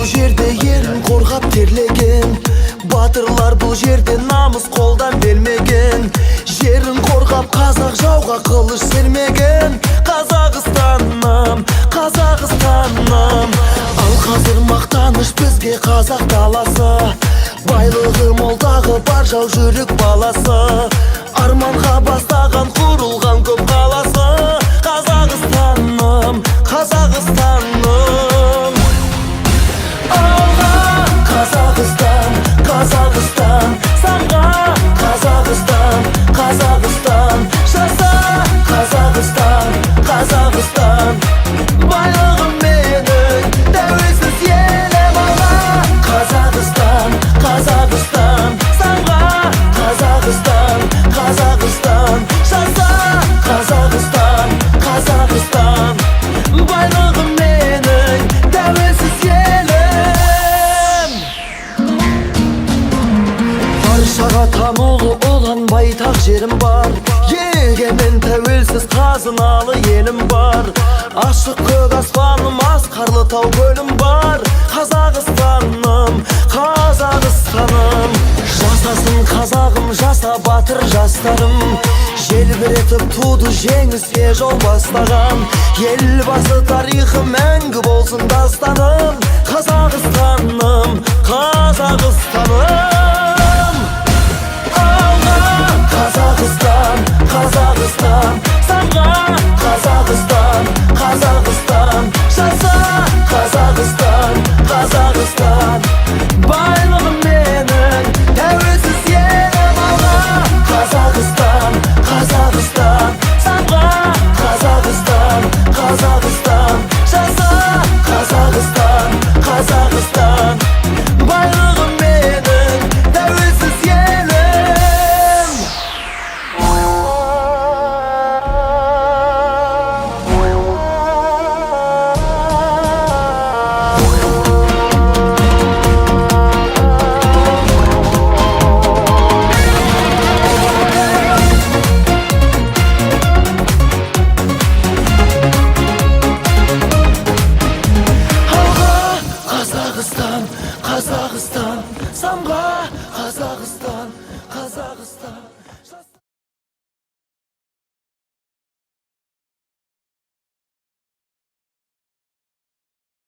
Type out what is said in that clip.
бұл жерде елін қорғап терлеген, батырлар бұл жерде намыс қолдан бермеген. Жерін қорғап қазақ жауға қылыш сермеген. Қазақстаным, Қазақстаным. Ал қазір мақтаныш бізге қазақ даласы, байлығы молдағы бар жау жүрек баласы. Арманға бастаған құрылған көп қаласы. Қазақстаным, Қазақстаным. Алға Қазақстан, Қазақстан. Самға Қазақстан, Қазақстан. Жаса Қазақстан, Қазақстан. Байлығым менің тәуелсіз елім. Алға Қазақстан, Қазақстан. Самға Қазақстан, Қазақстан. Жаса Қазақстан, Қазақстан. Байлығым менің тәуелсіз елім. Баршаға танылы olan байтақ жерім бар. Егемен тәуелсіз қазыналы елім бар. Ашық көк аспаным, асқарлы тау көлім бар. Қазақстаным, Қазақстаным. Жасасын қазағым, жаса батыр жастарым. Желбіретіп туды жеңіске жол бастаған. Елбасы тарихы мәңгі болсын дастаным. Қазақстаным, Қазақстаным. Қазақстан, Қазақстан. Самға Қазақстан, Қазақстан. Жаса Қазақстан, Қазақстан. Байлығым менің тәуелсіз елім. Алға Қазақстан, Қазақстан. Самға Қазақстан, Қазақстан. Жаса Қазақстан, Қазақстан. Байлығым менің тәуелсіз елім. Қазақстан, Қазақстан. Самға Қазақстан, Қазақстан.